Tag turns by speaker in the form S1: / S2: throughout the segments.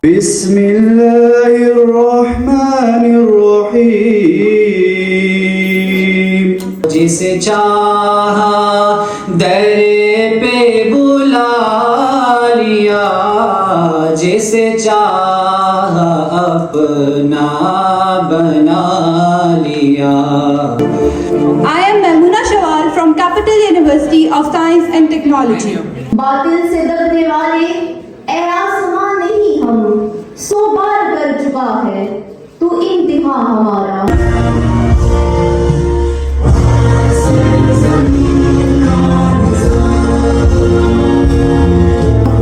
S1: बिस्मिल्लाहिर्रहमानिर्रहीम। जिसे चाहा दरे पे बुला लिया, जिसे चाहा अपना बना लिया।
S2: I am Maimuna Shawal from Capital University of Science and Technology.
S3: बातिल से दबने वाले ए आसमां नहीं हम 100 बार कर चुका है तू इंतहा हमारा।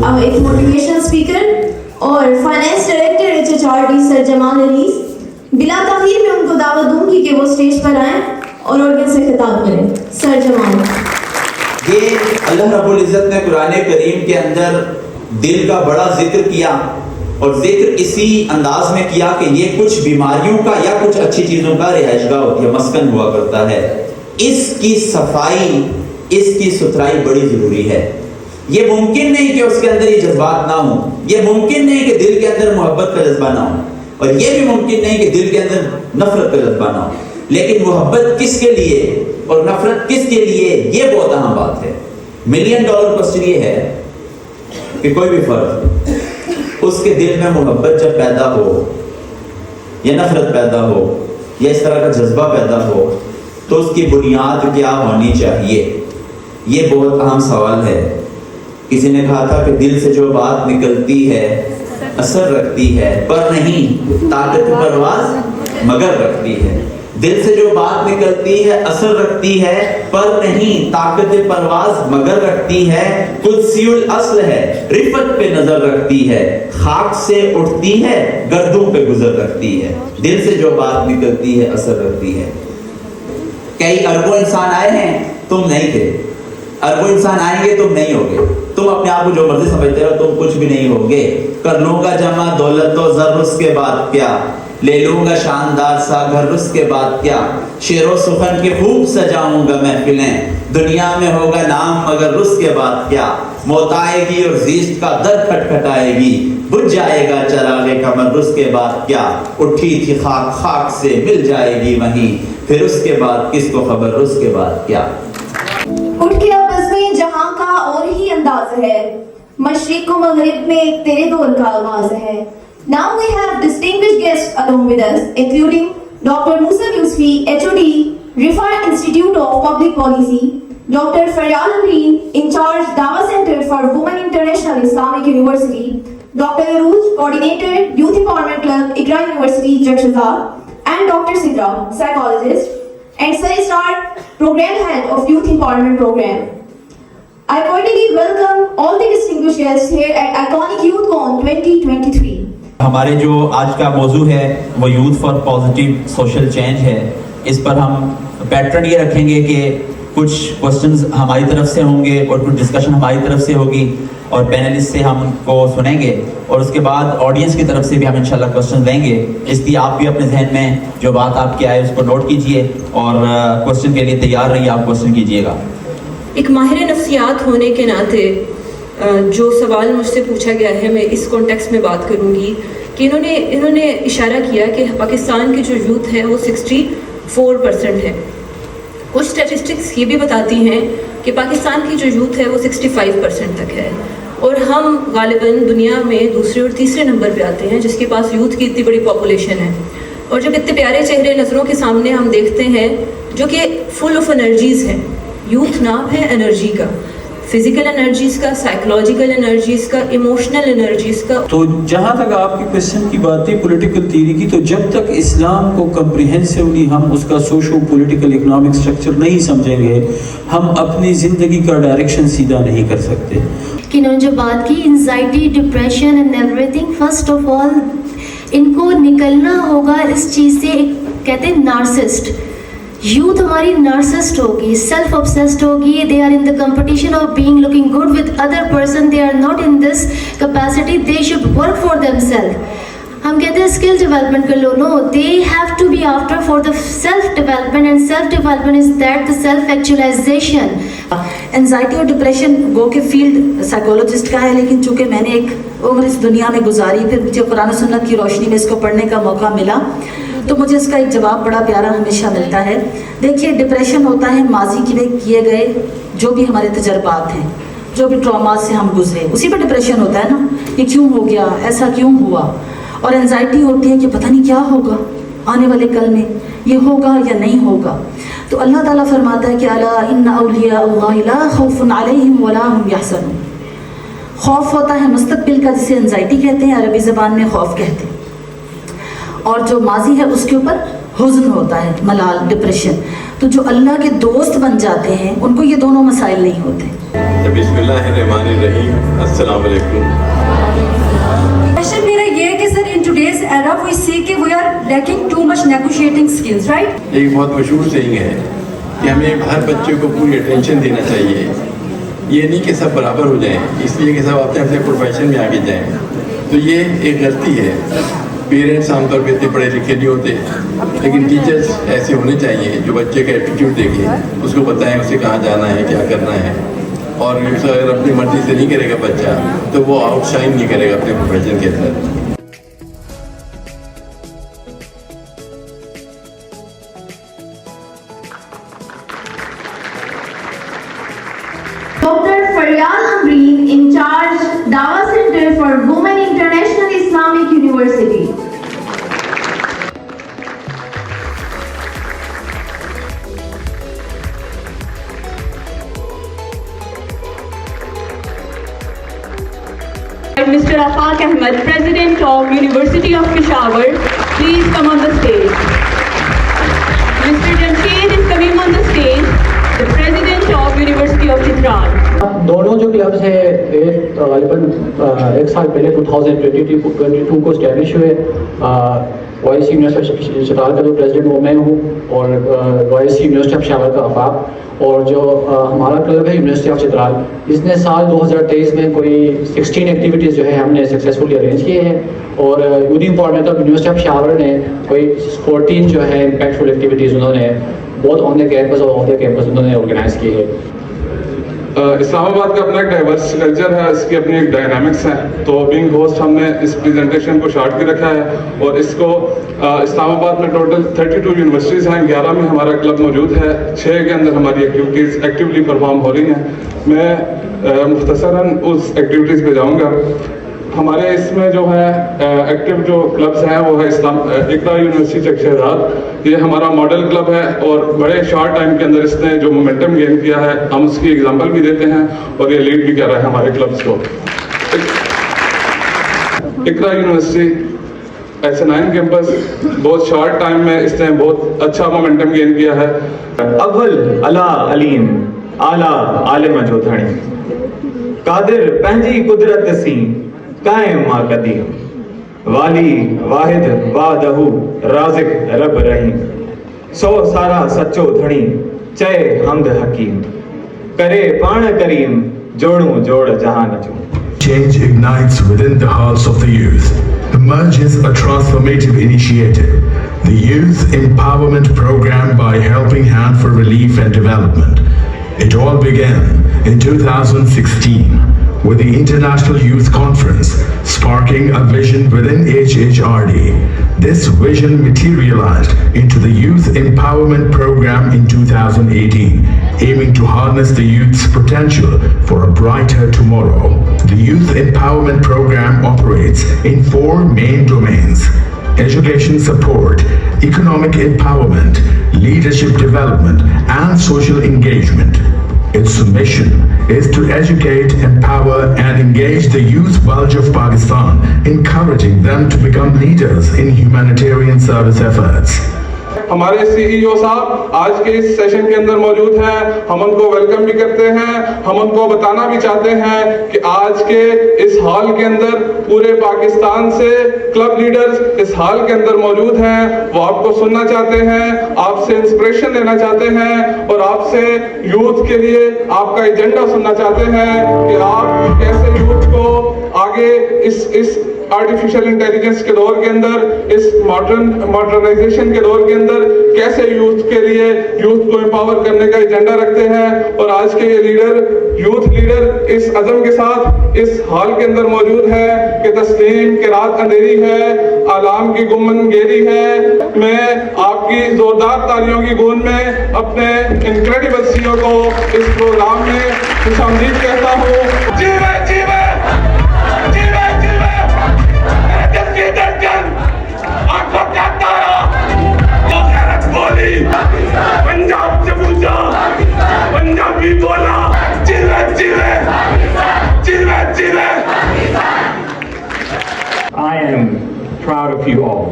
S3: अब एक मोटिवेशनल स्पीकर और finance director HHRD sir Jamal Alees, बिला ताखीर में उनको दावत दूंगी कि वो स्टेज पर आएं और ऑडियंस से खिताब करें। सर जमाल।
S4: ये अल्लाह रब्बुल इज़्ज़त ने कुरान करीम के अंदर दिल का बड़ा जिक्र किया और जिक्र इसी अंदाज में किया कि ये कुछ बीमारियों का या कुछ अच्छी चीजों का रिहाइशगाह होती है, मस्कन हुआ करता है। इसकी सफाई, इसकी सुथराई बड़ी जरूरी है। ये मुमकिन नहीं कि उसके अंदर ये जज्बात ना हो, ये मुमकिन नहीं कि दिल के अंदर मोहब्बत का जज्बा ना हो, और ये भी मुमकिन नहीं कि दिल के अंदर नफरत का जज्बा ना हो। लेकिन मोहब्बत किसके लिए और नफरत किसके लिए, ये बहुत अहम बात है। $1 मिलियन क्वेश्चन ये है कि कोई भी फर्द उसके दिल में मोहब्बत जब पैदा हो या नफरत पैदा हो या इस तरह का जज्बा पैदा हो तो उसकी बुनियाद क्या होनी चाहिए, ये बहुत अहम सवाल है। किसी ने कहा था कि दिल से जो बात निकलती है असर रखती है पर नहीं ताकत परवाज मगर रखती है। दिल से जो बात निकलती है असर रखती है पर नहीं ताकत परवाज मगर रखती है। कुदसियुल अस्ल है रिफत पे नजर रखती है, खाक से उठती है गर्दों पे गुजर रखती है। दिल से जो बात निकलती है असर रखती है। कई अरबों इंसान आए हैं, तुम नहीं थे। अरबों इंसान आएंगे, तुम नहीं होगे। तुम अपने आप को जो मर्जी समझते हो, तुम कुछ भी नहीं होगे। कर लूंगा जमा दौलत तो जर उसके बाद क्या, ले लूंगा शानदार सा घर उसके बाद क्या। शेरो सुखन के खूब सजाऊंगा महफिलें, दुनिया में होगा नाम मगर उसके बाद क्या। मौत आएगी और ज़िस्त का दर खटखटाएगी, बुझ जाएगा चरागे कमर उसके बाद क्या। उठी थी खाक खाक से मिल जाएगी वहीं, फिर उसके बाद किसको खबर उसके बाद क्या।
S3: उठ के अब बज़्म जहां का और ही अंदाज है, मशरिक को मगरिब में तेरे दौर का आगाज है। Now we have distinguished guests along with us, including Dr. Musa Yusfi, HOD, Rifa Institute of Public Policy, Dr. Faryal Amreen, in charge Dawa Center for Women International Islamic University, Dr. Aruj, Coordinator, Youth Empowerment Club, Iqra University, Jagshaza, and Dr. Sidra, Psychologist, and Sari Star, Program Head of Youth Empowerment Program. I cordially welcome all the distinguished guests here at Iconic YouthCon 2023.
S4: हमारे जो आज का मौजू है वो youth for positive social change है। इस पर हम पैटर्न ये रखेंगे कि कुछ क्वेश्चंस हमारी तरफ से होंगे और कुछ डिस्कशन हमारी तरफ से होगी और पैनलिस्ट से हम उनको सुनेंगे और उसके बाद ऑडियंस की तरफ से भी हम इंशाल्लाह क्वेश्चन देंगे। इसलिए आप भी अपने जहन में जो बात आपकी आए उसको नोट कीजिए और क्वेश्चन के लिए तैयार रहिए, आप क्वेश्चन कीजिएगा।
S5: एक माहिर नफ्सियात होने के नाते जो सवाल मुझसे पूछा गया है, मैं इस कॉन्टेक्स्ट में बात करूंगी कि इन्होंने इशारा किया कि पाकिस्तान की जो यूथ है वो 64% है। कुछ स्टैटिस्टिक्स ये भी बताती हैं कि पाकिस्तान की जो यूथ है वो 65% तक है और हम गालिबन दुनिया में दूसरे और तीसरे नंबर पे आते हैं जिसके पास यूथ की इतनी बड़ी पॉपुलेशन है। और जब इतने प्यारे चेहरे नज़रों के सामने हम देखते हैं जो कि फुल ऑफ एनर्जीज़ हैं, यूथ नाम है एनर्जी का, फिजिकल एनर्जीज का, साइकोलॉजिकल एनर्जीज का, इमोशनल एनर्जीज का।
S6: तो जहाँ तक आपके क्वेश्चन की बात है पॉलिटिकल थ्योरी की, तो जब तक इस्लाम को कम्प्रिहेंसिवली हम उसका सोशो पॉलिटिकल इकोनॉमिक स्ट्रक्चर नहीं समझेंगे, हम अपनी ज़िंदगी का डायरेक्शन सीधा नहीं कर सकते।
S7: कि इन्होंने जो बात की anxiety, depression and everything, first of all इनको निकलना होगा इस चीज़ से। कहते हैं नार्सिस्ट, यूथ हमारी नार्सिस्ट होगी, सेल्फ ऑब्सेस्ड होगी। They are in the competition of being looking good with other person, they are not in this capacity, they should work for themself. हम कहते हैं स्किल डेवलपमेंट कर लो, no, they have to be after for the self development and self development is that the self actualization.
S8: Anxiety और depression वो के field psychologist का है, लेकिन चूंकि मैंने एक उम्र इस दुनिया में गुजारी, फिर मुझे कुरान सुन्नत की रोशनी में इसको पढ़ने का मौका मिला, तो मुझे इसका एक जवाब बड़ा प्यारा हमेशा मिलता है। देखिए, डिप्रेशन होता है माजी के किए गए जो भी हमारे तजर्बात हैं, जो भी ट्रॉमा से हम गुजरे, उसी पर डिप्रेशन होता है ना, ये क्यों हो गया, ऐसा क्यों हुआ। और एंजाइटी होती है कि पता नहीं क्या होगा आने वाले कल में, ये होगा या नहीं होगा। तो अल्लाह ताला फरमाता है कि अला इन्ना औलिया अल्लाह ला खौफुन अलैहिम वला हुम यहज़नून। खौफ होता है मुस्तक़बिल का, जिसे एंजाइटी कहते हैं, अरबी ज़बान में खौफ कहते हैं, और जो माजी है उसके ऊपर हुज़्न होता है, मलाल, डिप्रेशन। तो जो अल्लाह के दोस्त बन जाते हैं उनको ये दोनों मसाइल नहीं होते।
S9: बिस्मिल्लाहिर्रहमानिर्रहीम, अस्सलाम वालेकुम।
S2: क्वेश्चन मेरा ये है कि sir, in today's era we see कि we are lacking too much negotiating skills, right?
S9: एक बहुत मशहूर सेइंग है कि हमें हर बच्चे को पूरी अटेंशन देना चाहिए। ये नहीं कि सब बराबर हो जाएं, इसलिए कि सब अपने अपने प्रोफेशन में आगे जाएं, तो ये एक गलती है। पेरेंट्स आमतौर पर इतने पढ़े लिखे नहीं होते, लेकिन टीचर्स ऐसे होने चाहिए जो बच्चे का एटीट्यूड देखें, उसको बताएं उसे कहाँ जाना है, क्या करना है। और अगर अपनी मर्जी से नहीं करेगा बच्चा, तो वो आउटशाइन नहीं करेगा अपने प्रोफेशन के अंदर।
S3: Dr. Faryal Amreen, in charge, Dawa Center for Women International Islamic University.
S2: Mr. Afaq Ahmed, President of University of Peshawar, please come on the stage. Mr. Jamshed is coming on the stage, the President of University of Chitral.
S1: दोनों जो clubs हैं एक तकरीबन एक साल पहले 2022 को establish हुए। वाईसी यूनिवर्सिटी चित्राल का जो प्रेसिडेंट वो मैं हूँ, और वाईसी यूनिवर्सिटी ऑफ पेशावर का आफाक, और जो हमारा क्लब है यूनिवर्सिटी ऑफ चित्राल, इसने साल 2023 में कोई 16 एक्टिविटीज़ जो है हमने सक्सेसफुली अरेंज किए हैं। और union format of university of Peshawar ने कोई 14 जो है इम्पैक्टफुल एक्टिविटीज़ उन्होंने बहुत ऑन द कैंपस और ऑफ द कैंपस उन्होंने ऑर्गेनाइज की है।
S10: इस्लामाबाद का अपना एक डाइवर्स कल्चर है, इसकी अपनी एक डायनामिक्स है। तो बीइंग होस्ट हमने इस प्रेजेंटेशन को शार्ट के रखा है, और इसको इस्लामाबाद में टोटल 32 यूनिवर्सिटीज़ हैं, 11 में हमारा क्लब मौजूद है, 6 के अंदर हमारी एक्टिविटीज़ एक्टिवली परफॉर्म हो रही हैं। मैं मुख्तसरन उस एक्टिविटीज़ पे जाऊँगा। हमारे इसमें जो है एक्टिव जो क्लब्स हैं वो है इकरा यूनिवर्सिटी चक शहजाद, ये हमारा मॉडल क्लब है, और बड़े शॉर्ट टाइम के अंदर इसने जो मोमेंटम गेन किया है हम उसकी एग्जांपल भी देते हैं, और ये लीड भी कर रहा है हमारे क्लब्स को। इकरा यूनिवर्सिटी ऐसे 9 कैंपस बहुत शॉर्ट टाइम में इसने बहुत अच्छा मोमेंटम गेन किया है।
S11: अव्वल अला अलीम आला आलिम जोधणी, कादिर पंहिंजी कुदरत सी कायम मा कदीम, वाली वाहिद वादहू राज़िक रब रहीम, सो सारा सच्चो धणी चए हमद हकीम, करे पाण करीम जोड़ू जोड़ जहान जो।
S12: Change ignites within the hearts of the youth. The Merge is a transformative initiative, the Youth Empowerment Program by Helping Hand for Relief and Development. It all began in 2016 with the International Youth Conference, sparking a vision within HHRD. This vision materialized into the Youth Empowerment Program in 2018, aiming to harness the youth's potential for a brighter tomorrow. The Youth Empowerment Program operates in 4 main domains: education support, economic empowerment, leadership development, and social engagement. Its mission is to educate, empower, and engage the youth bulge of Pakistan, encouraging them to become leaders in humanitarian service efforts.
S10: हमारे CEO साहब आज के इस session के अंदर मौजूद हैं, हम उनको वेलकम भी करते हैं। हम उनको बताना भी चाहते हैं कि आज के इस हॉल के अंदर पूरे पाकिस्तान से क्लब लीडर्स इस हॉल के अंदर मौजूद हैं। वो आपको सुनना चाहते हैं, आपसे इंस्पिरेशन लेना चाहते हैं, और आपसे यूथ के लिए आपका एजेंडा सुनना चाहते हैं कि आप कैसे यूथ को आगे इस आर्टिफिशियल इंटेलिजेंस के दौर के अंदर, इस मॉडर्नाइजेशन के दौर के अंदर कैसे यूथ के लिए, यूथ को एम्पावर करने का एजेंडा रखते हैं। और आज के ये लीडर, यूथ लीडर इस अज़म के साथ इस हॉल के अंदर मौजूद है कि तस्लीम कि रात अंधेरी है, आलाम की गुमन गेरी है। मैं आपकी जोरदार तालियों की गूंज में अपने इनक्रेडिबल सीईओ को इस प्रोग्राम में खुशामदीद कहता हूँ। जीवे जीवे जीवे जीवे दिल की धड़कन, आंखों का तारा, वो गैरत बोली, पंजाब से पूछा, पंजाबी बोला, जीवे जीवे जीवे जीवे।
S13: I am proud of you all.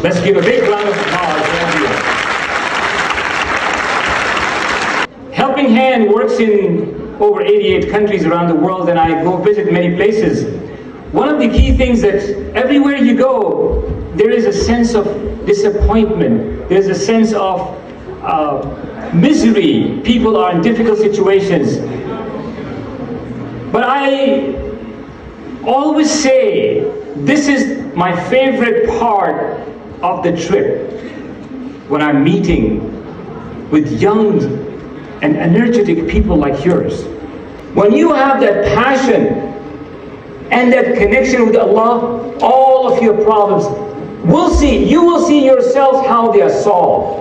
S13: Let's give a big round of applause for all of you. Helping Hand works in over 88 countries around the world, and I go visit many places. One of the key things that everywhere you go, there is a sense of disappointment. There's a sense of misery. People are in difficult situations. But I always say, this is my favorite part of the trip, when I'm meeting with young and energetic people like yours. When you have that passion and that connection with Allah, all of your problems, you will see yourselves how they are solved.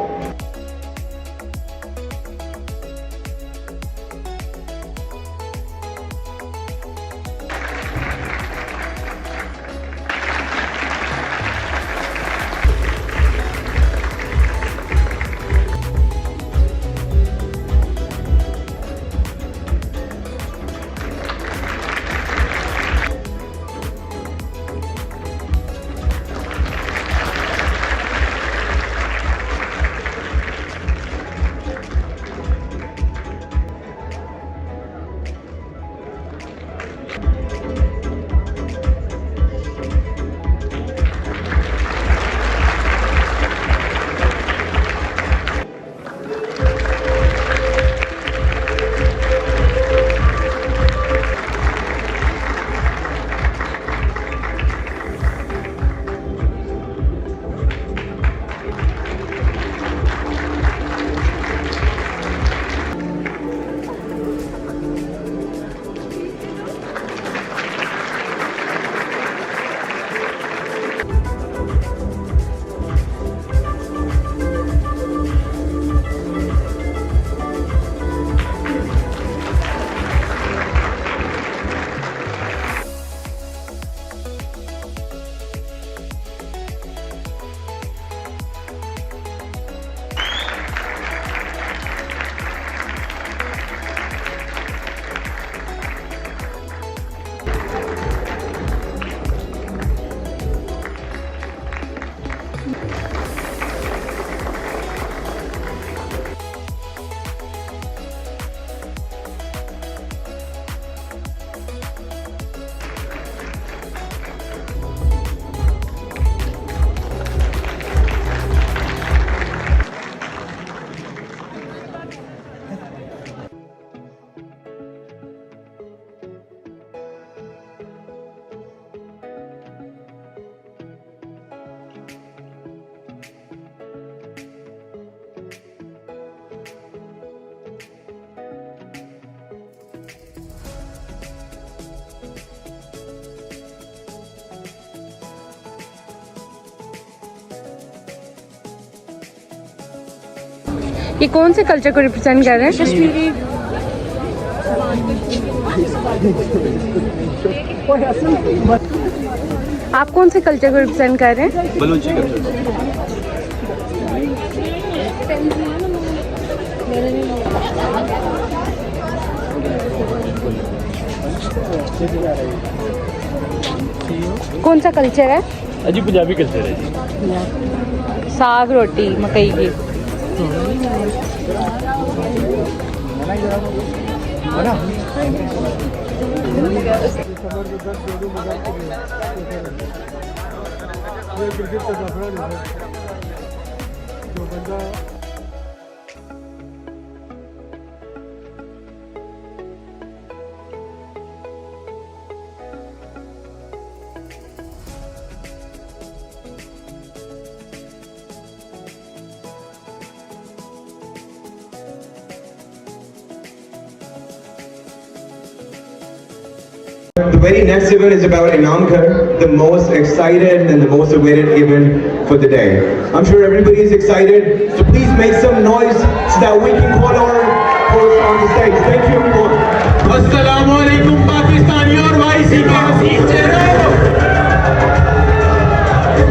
S14: ये कौन से culture को represent कर रहे हैं? कश्मीरी। आप कौन से कल्चर को रिप्रेजेंट कर रहे हैं?
S15: बलूची कल्चर।
S14: कौन सा कल्चर है?
S15: जी पंजाबी कल्चर है जी।
S14: साग रोटी मकई की।
S16: the very next event is about Inam Ghar, the most excited and the most awaited event for the day. I'm sure everybody is excited, so please make some noise so that we can call our host on the stage. Thank you everyone.
S17: अस्सलामु अलैकुम पाकिस्तानियों और YC के हसीन चेहरों।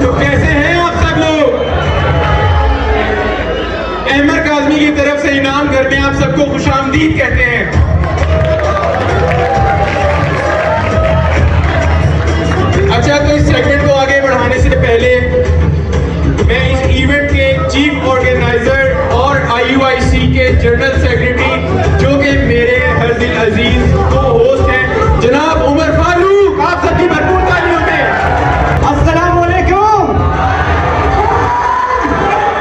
S17: तो कैसे हैं आप सब लोग? अहमद काज़मी की तरफ से इनाम घर में आप सबको खुशामदीद कहते हैं। अच्छा, तो इस सेगमेंट को आगे बढ़ाने से पहले मैं इस इवेंट के चीफ ऑर्गेनाइजर और IUIC के जनरल सेक्रेटरी जो कि मेरे हर दिल अजीज को होस्ट हैं, जनाब उमर फारूक, आप सबकी भरपूर तालियों में।
S16: अस्सलाम वालेकुम।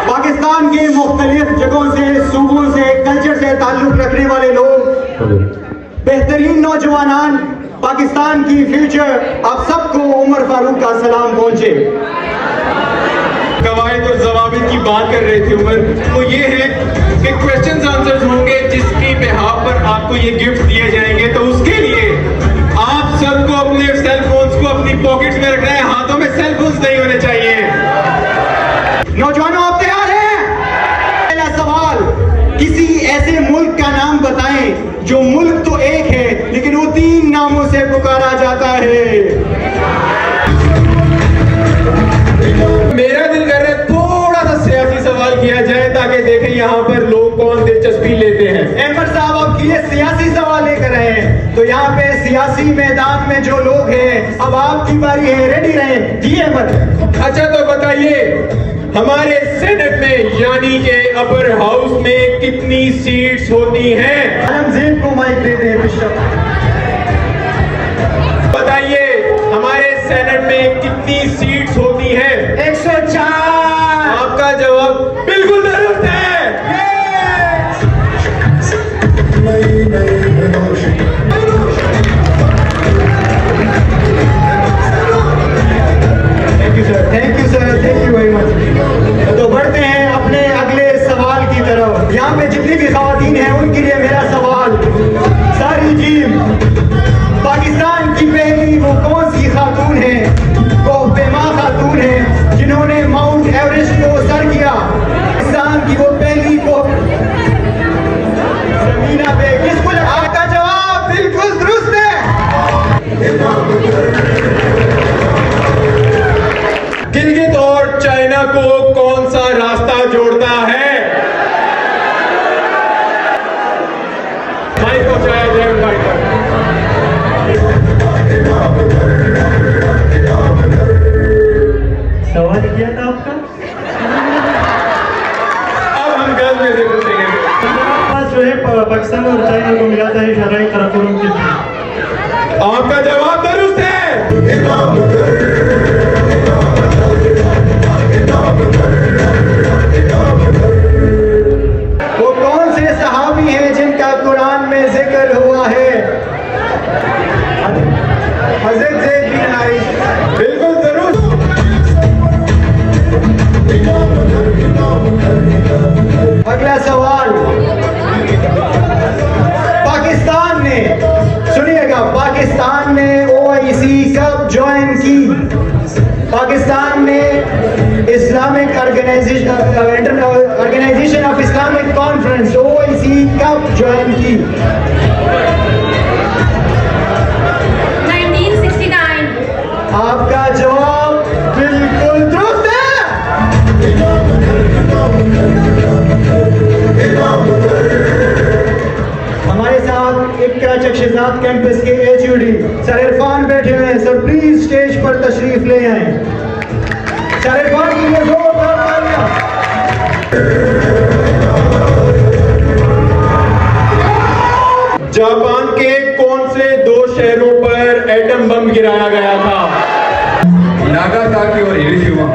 S16: पाकिस्तान के मुख्तलिफ जगहों से, सूबों से, कल्चर से ताल्लुक रखने वाले लोग, बेहतरीन नौजवान, पाकिस्तान की फ्यूचर, आप सबको उमर फारूक का सलाम पहुंचे।
S17: कवायद और जवाबित की बात कर रहे थे उमर, तो ये है कि क्वेश्चंस आंसर्स होंगे जिसकी बिहाफ पर आपको ये गिफ्ट दिए जाएंगे। तो उसके लिए आप सबको अपने सेल फोन्स को अपनी पॉकेट्स में रखना है, हाथों में सेल फोन्स नहीं होने चाहिए।
S16: नौजवानों, आप तैयार हैं? पहला सवाल, किसी ऐसे मुल्क का नाम बताएं जो मुल्क तो एक है लेकिन वो 3 नामों से पुकारा जाता है।
S17: मेरा दिल कर रहा है थोड़ा सा सियासी सवाल किया जाए ताकि देखें यहाँ पर लोग कौन दिलचस्पी लेते हैं।
S16: अहमद साहब, आपके लिए सियासी सवाल लेकर आए हैं, तो यहाँ पे सियासी मैदान में जो लोग हैं, अब आपकी बारी है, रेडी रहें। जी अहमद।
S17: अच्छा, तो बताइए हमारे सेनेट में यानी के अपर हाउस में कितनी सीट्स होती हैं?
S16: आलमजीद को माइक दे दें।
S17: बताइए हमारे सेनेट में कितनी सीट्स होती हैं?
S16: 104।
S17: आपका जवाब बिल्कुल दुरुस्त है।
S16: Thank you sir, thank you very much. तो बढ़ते हैं अपने अगले सवाल की तरफ। यहाँ पे जितनी भी खवातीन हैं उनके लिए मेरा सवाल, सारी जी, पाकिस्तान की पहली वो कौन सी खातून है, वो बेमा खातून है जिन्होंने माउंट एवरेस्ट को सर किया? पाकिस्तान की वो पहली को समीना बेग। किसको? आपका जवाब बिल्कुल दुरुस्त है।
S17: गिलगित और चाइना को कौन सा रास्ता जोड़ता है? माइक पहुंचाया जाए भाई तक।
S16: सवाल किया था आपका?
S17: अब हम गर्ल में से पूछेंगे।
S16: जो है पाकिस्तान और चाइना को मिला था शराई तरक्कुम के लिए।
S17: आपका जवाब दुरुस्त है।
S16: वो कौन से सहाबी हैं जिनका कुरान में जिक्र हुआ है? हज़रत ज़ैद बिन हारिसा।
S17: बिल्कुल दुरुस्त।
S16: अगला सवाल, पाकिस्तान ने, सुनिएगा, पाकिस्तान ने OIC कब ज्वाइन की? पाकिस्तान ने Islamic organization of Islamic conference OIC कब ज्वाइन की?
S14: 1969।
S16: आपका जवाब बिल्कुल दुरुस्त है। हमारे साथ इक्रा चक्षुदात कैंपस के HUD सर इरफान बैठे हुए हैं। सर प्लीज स्टेज पर तशरीफ ले आए। सर इरफान के लिए जोरदार तालियां।
S17: जापान के कौन से 2 शहरों पर एटम बम गिराया गया था?
S9: नागासाकी और हिरोशिमा।